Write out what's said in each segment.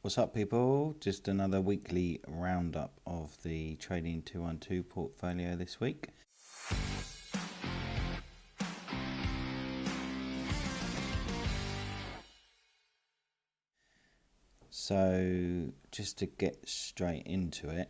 What's up, people? Just another weekly roundup of the Trading 212 portfolio this week. So just to get straight into it,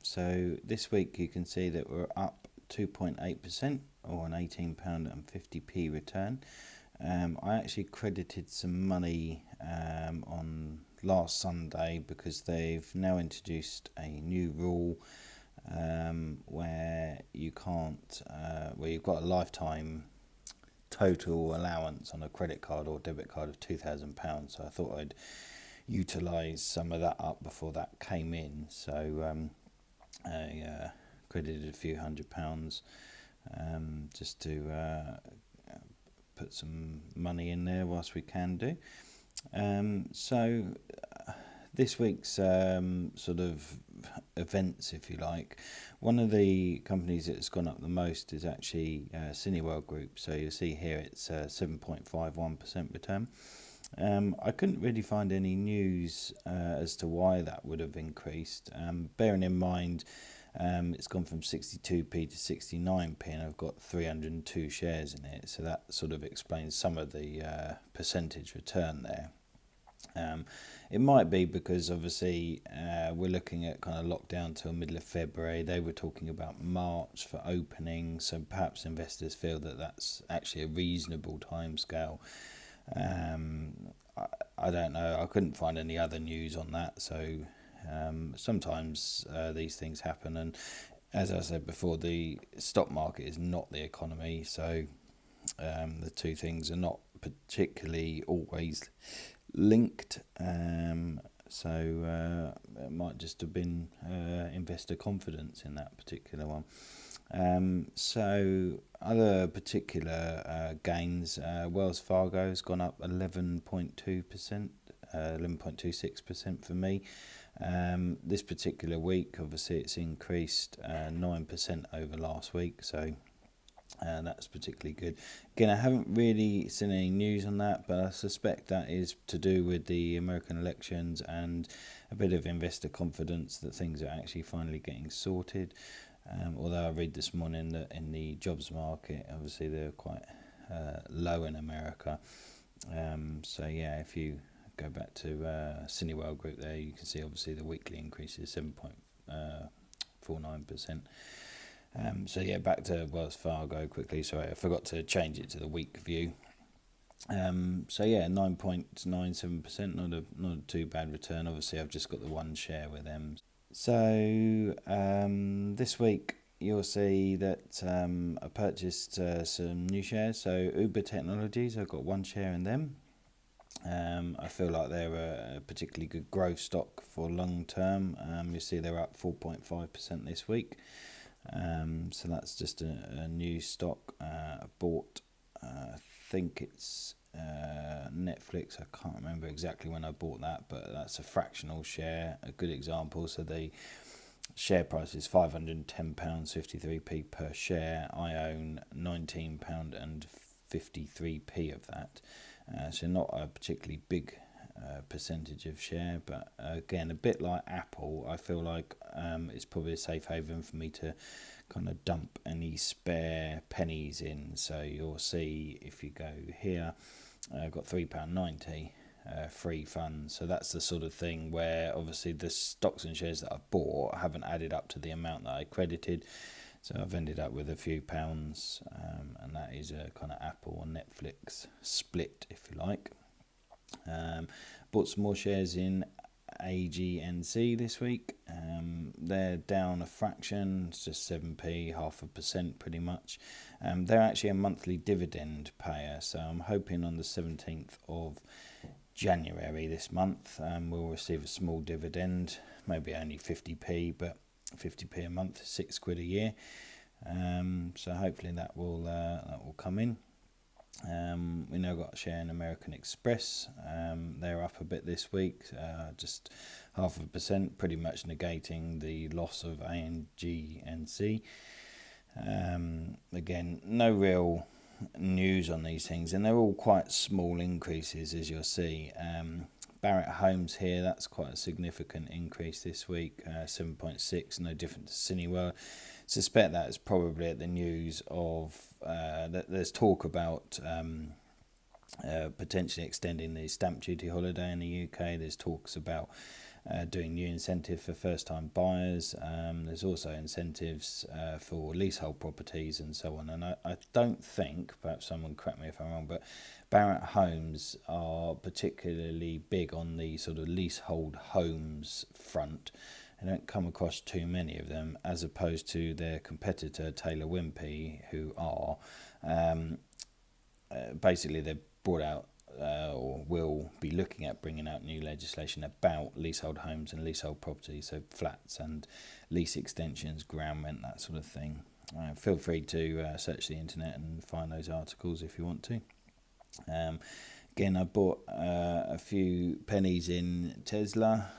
so this week you can see that we're up 2.8% or an £18.50p return. I actually credited some money on last Sunday because they've now introduced a new rule where you can't, where you've got a lifetime total allowance on a credit card or debit card of £2,000. So I thought I'd utilise some of that up before that came in. So I credited a few £100 just to put some money in there whilst we can do. This week's sort of events, if you like, one of the companies that's gone up the most is actually Cineworld Group. So you'll see here it's 7.51% return. I couldn't really find any news as to why that would have increased, bearing in mind it's gone from 62p to 69p and I've got 302 shares in it, so that sort of explains some of the percentage return there. It might be because obviously we're looking at kind of lockdown till middle of February. They were talking about March for opening, so perhaps investors feel that that's actually a reasonable timescale. I don't know. I couldn't find any other news on that, so sometimes these things happen, and as I said before, the stock market is not the economy, so the two things are not particularly always linked. So it might just have been investor confidence in that particular one. So other particular gains, Wells Fargo has gone up 11.2%, 11.26% for me. This particular week, obviously, it's increased 9% over last week, so that's particularly good. Again, I haven't really seen any news on that, but I suspect that is to do with the American elections and a bit of investor confidence that things are actually finally getting sorted. Although I read this morning that in the jobs market, obviously they're quite low in America. So yeah, if you go back to Cineworld Group there, you can see obviously the weekly increase is 7.49%. So yeah, back to Wells Fargo quickly. Sorry, I forgot to change it to the week view. So yeah, 9.97%, not a too bad return. Obviously, I've just got the one share with them. So this week you'll see that I purchased some new shares. So Uber Technologies, I've got one share in them. I feel like they're a particularly good growth stock for long term. You see they're up 4.5% this week. So that's just a new stock I bought. I think it's Netflix. I can't remember exactly when I bought that, but that's a fractional share, a good example. So the share price is £510.53p per share. I own £19.53p of that. So not a particularly big percentage of share, but again, a bit like Apple, I feel like it's probably a safe haven for me to kind of dump any spare pennies in. So you'll see if you go here, I've got £3.90 free funds. So that's the sort of thing where obviously the stocks and shares that I've bought haven't added up to the amount that I credited. So I've ended up with a few pounds, and that is a kind of Apple or Netflix split, if you like. Bought some more shares in AGNC this week. They're down a fraction, it's just 7p, 0.5% pretty much. They're actually a monthly dividend payer, so I'm hoping on the 17th of January this month we'll receive a small dividend, maybe only 50p, but 50p a month, £6 a year. So hopefully that will come in. We now got a share in American Express. They're up a bit this week, just 0.5%, pretty much negating the loss of ANG and C. Again, no real news on these things, and they're all quite small increases, as you'll see. Barrett Homes here, that's quite a significant increase this week, 7.6, no different to Cineworld. Suspect that is probably at the news of that there's talk about potentially extending the stamp duty holiday in the UK. There's talks about doing new incentive for first-time buyers. There's also incentives for leasehold properties and so on. And I don't think, perhaps someone correct me if I'm wrong, but Barrett Homes are particularly big on the sort of leasehold homes front. I don't come across too many of them, as opposed to their competitor Taylor Wimpey, who are basically they've brought out or will be looking at bringing out new legislation about leasehold homes and leasehold properties, so flats and lease extensions, ground rent, that sort of thing. Feel free to search the internet and find those articles if you want to. Again, I bought a few pennies in Tesla.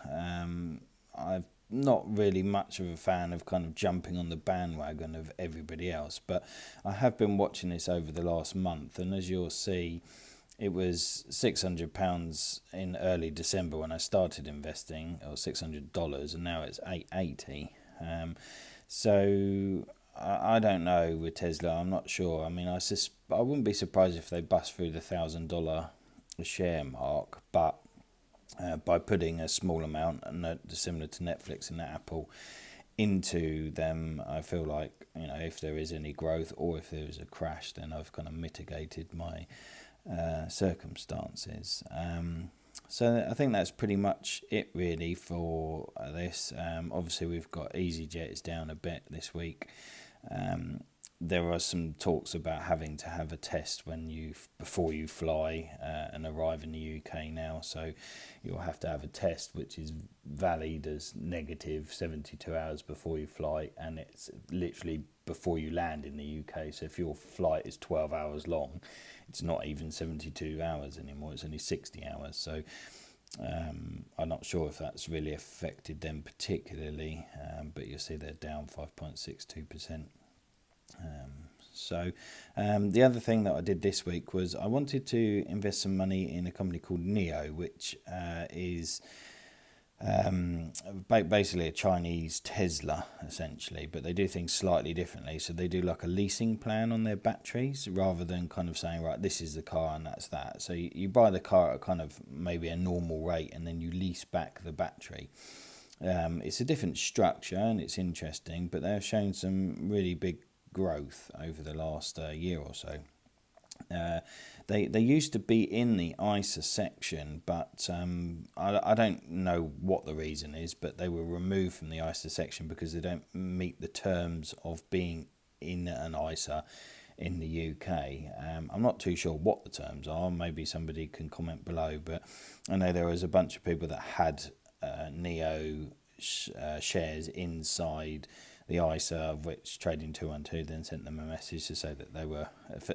I've not really much of a fan of kind of jumping on the bandwagon of everybody else, but I have been watching this over the last month, and as you'll see, it was £600 in early December when I started investing, or $600, and now it's $880. So I don't know with Tesla. I'm not sure. I mean, I wouldn't be surprised if they bust through the $1,000 a share mark, but by putting a small amount, and similar to Netflix and Apple, into them, I feel like, you know, if there is any growth or if there is a crash, then I've kind of mitigated my circumstances. So I think that's pretty much it really for this. Obviously we've got EasyJet is down a bit this week. There are some talks about having to have a test before you fly and arrive in the UK now, so you'll have to have a test which is valid as negative 72 hours before you fly, and it's literally before you land in the UK. So if your flight is 12 hours long, it's not even 72 hours anymore, it's only 60 hours. So I'm not sure if that's really affected them particularly, but you'll see they're down 5.62%. So the other thing that I did this week was I wanted to invest some money in a company called NIO, which is basically a Chinese Tesla essentially, but they do things slightly differently. So they do like a leasing plan on their batteries, rather than kind of saying, right, this is the car and that's that. So you buy the car at kind of maybe a normal rate, and then you lease back the battery. It's a different structure and it's interesting, but they've shown some really big growth over the last year or so. They used to be in the ISA section, but I don't know what the reason is, but they were removed from the ISA section because they don't meet the terms of being in an ISA in the UK. I'm not too sure what the terms are. Maybe somebody can comment below, but I know there was a bunch of people that had NIO shares inside the ISA, of which Trading 212 then sent them a message to say that they were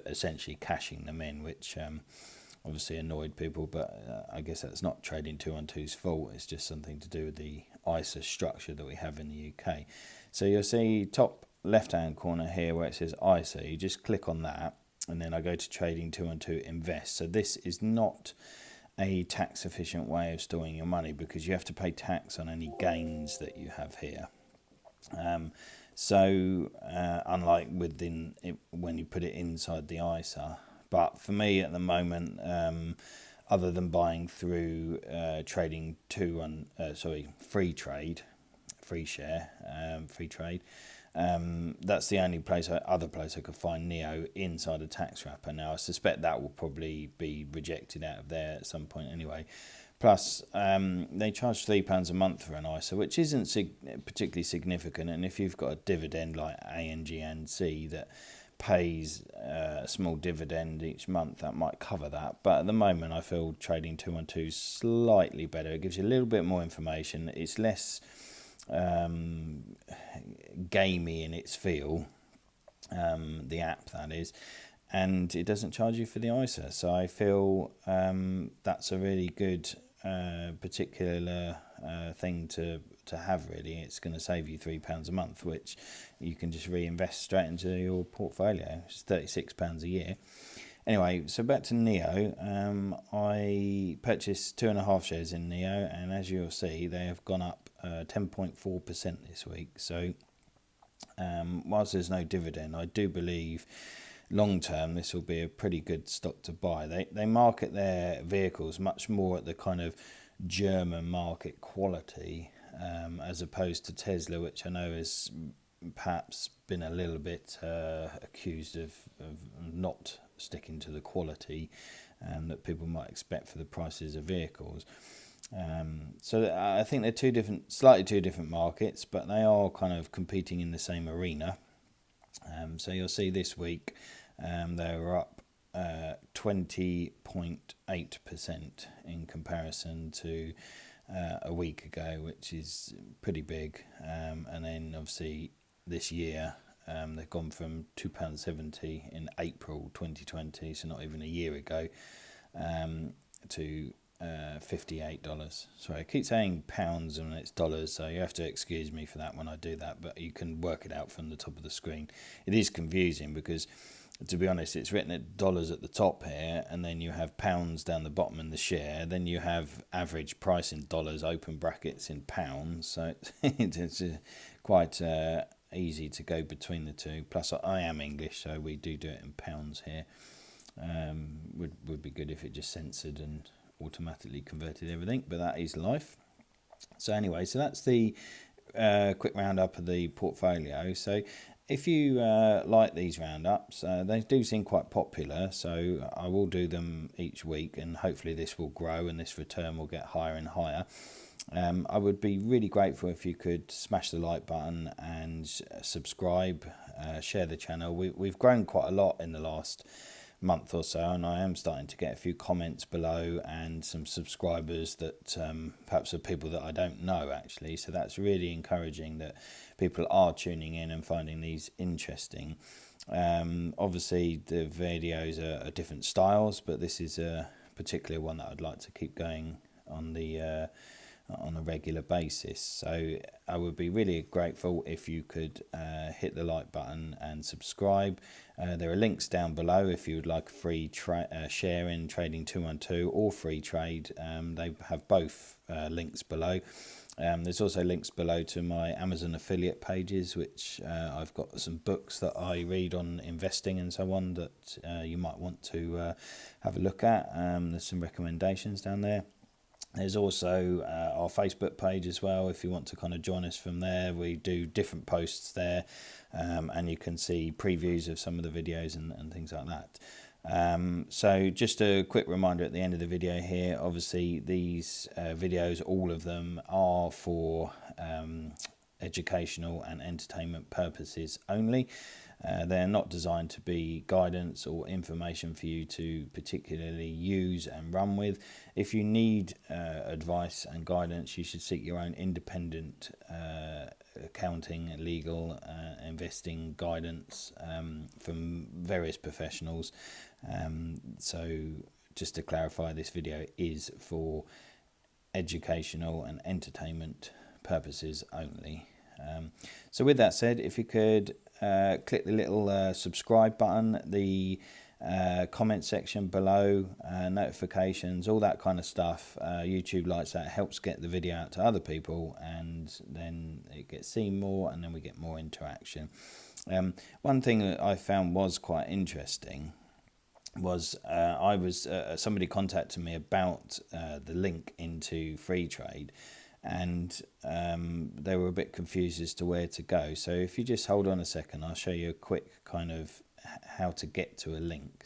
essentially cashing them in, which obviously annoyed people, but I guess that's not Trading 212's fault. It's just something to do with the ISA structure that we have in the UK. So you'll see top left hand corner here where it says ISA, you just click on that, and then I go to Trading 212 Invest. So this is not a tax efficient way of storing your money, because you have to pay tax on any gains that you have here. Unlike when you put it inside the ISA. But for me at the moment, other than buying through Freetrade, Freetrade, that's the only other place I could find NIO inside a tax wrapper. Now I suspect that will probably be rejected out of there at some point anyway. Plus, they charge £3 a month for an ISA, which isn't particularly significant. And if you've got a dividend like ANGNC that pays a small dividend each month, that might cover that. But at the moment, I feel Trading 212 is slightly better. It gives you a little bit more information. It's less gamey in its feel, the app that is. And it doesn't charge you for the ISA. So I feel that's a really good particular thing to to have really. It's going to save you £3 a month, which you can just reinvest straight into your portfolio. It's £36 a year. Anyway, so back to NIO. I purchased 2.5 shares in NIO, and as you'll see, they have gone up 10.4% this week. So whilst there's no dividend, I do believe long term this will be a pretty good stock to buy. They market their vehicles much more at the kind of German market quality, as opposed to Tesla, which I know has perhaps been a little bit accused of not sticking to the quality that people might expect for the prices of vehicles. So I think they're slightly two different markets, but they are kind of competing in the same arena. So you'll see this week they were up 20.8% in comparison to a week ago, which is pretty big. And then obviously this year they've gone from £2.70 in April 2020, so not even a year ago, to $58. Sorry, I keep saying pounds and it's dollars, so you have to excuse me for that when I do that, but you can work it out from the top of the screen. It is confusing because, to be honest, it's written at dollars at the top here, and then you have pounds down the bottom in the share, then you have average price in dollars, open brackets in pounds, so it's quite easy to go between the two. Plus I am English, so we do it in pounds here. Would be good if it just censored and automatically converted everything, but that is life. So anyway, so that's the quick roundup of the portfolio. So if you like these roundups, they do seem quite popular, so I will do them each week, and hopefully this will grow and this return will get higher and higher. I would be really grateful if you could smash the like button and subscribe, share the channel. We've grown quite a lot in the last month or so, and I am starting to get a few comments below and some subscribers that perhaps are people that I don't know actually, so that's really encouraging that people are tuning in and finding these interesting. Obviously the videos are different styles, but this is a particular one that I'd like to keep going on a regular basis, so I would be really grateful if you could hit the like button and subscribe. There are links down below if you would like a free share in Trading 212 or Freetrade. They have both links below. There's also links below to my Amazon affiliate pages, which I've got some books that I read on investing and so on that you might want to have a look at. There's some recommendations down there. There's also our Facebook page as well, if you want to kind of join us from there. We do different posts there, and you can see previews of some of the videos and things like that. So just a quick reminder at the end of the video here, obviously these videos, all of them are for educational and entertainment purposes only. They're not designed to be guidance or information for you to particularly use and run with. If you need advice and guidance, you should seek your own independent accounting, legal, investing guidance from various professionals. So just to clarify, this video is for educational and entertainment purposes only. So with that said, if you could click the little subscribe button, the comment section below, notifications, all that kind of stuff. YouTube likes that, helps get the video out to other people, and then it gets seen more, and then we get more interaction. One thing that I found was quite interesting was somebody contacted me about the link into Freetrade, and they were a bit confused as to where to go. So if you just hold on a second, I'll show you a quick kind of how to get to a link.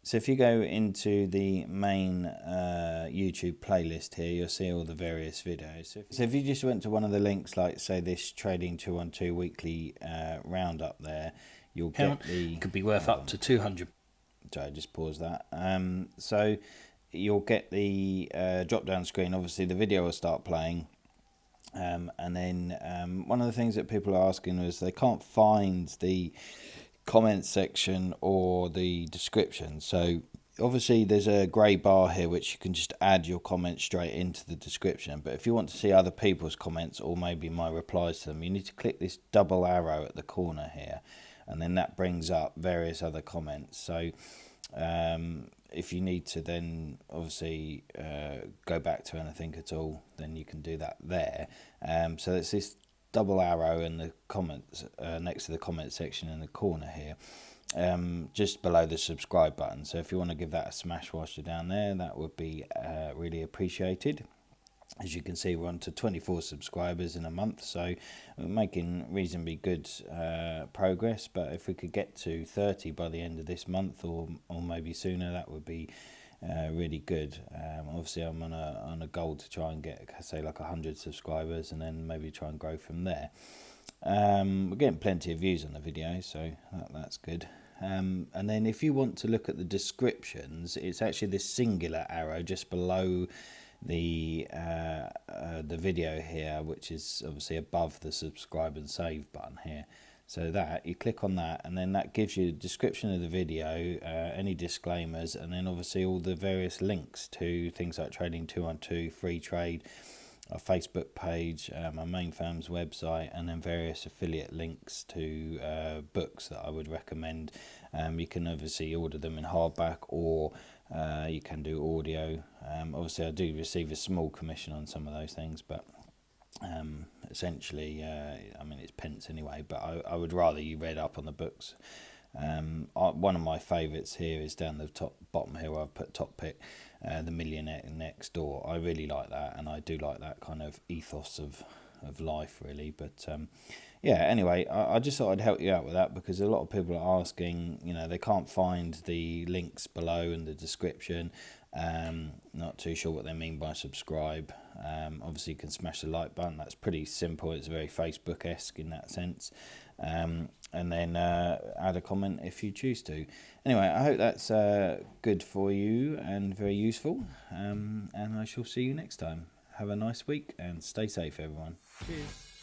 So if you go into the main YouTube playlist here, you'll see all the various videos. So if you just went to one of the links, like say this Trading 212 weekly roundup there, you'll get the... Could be worth up to 200. Sorry, just pause that. So you'll get the drop down screen. Obviously the video will start playing. And then one of the things that people are asking is they can't find the comment section or the description. So obviously there's a grey bar here which you can just add your comments straight into the description, but if you want to see other people's comments or maybe my replies to them, you need to click this double arrow at the corner here, and then that brings up various other comments. So if you need to then obviously go back to anything at all, then you can do that there. So it's this double arrow in the comments next to the comment section in the corner here, just below the subscribe button. So if you want to give that a smash whilst you're down there, that would be really appreciated. As you can see, we're on to 24 subscribers in a month, so we're making reasonably good progress. But if we could get to 30 by the end of this month, or maybe sooner, that would be really good. Obviously, I'm on a goal to try and get, say, like 100 subscribers, and then maybe try and grow from there. We're getting plenty of views on the video, so that's good. And then if you want to look at the descriptions, it's actually this singular arrow just below the video here, which is obviously above the subscribe and save button here. So that you click on that, and then that gives you a description of the video, any disclaimers, and then obviously all the various links to things like Trading 212, Freetrade, our Facebook page, our main firm's website, and then various affiliate links to books that I would recommend. You can obviously order them in hardback, or you can do audio. Obviously I do receive a small commission on some of those things, but essentially I mean, it's pence anyway, but I would rather you read up on the books. One of my favourites here is down the bottom here where I've put Top Pick, The Millionaire Next Door. I really like that, and I do like that kind of ethos of life, really. But yeah, anyway, I just thought I'd help you out with that, because a lot of people are asking, they can't find the links below in the description. Not too sure what they mean by subscribe. Obviously you can smash the like button, that's pretty simple, it's very Facebook-esque in that sense. And then add a comment if you choose to. Anyway, I hope that's good for you and very useful, and I shall see you next time. Have a nice week and stay safe, everyone. Cheers.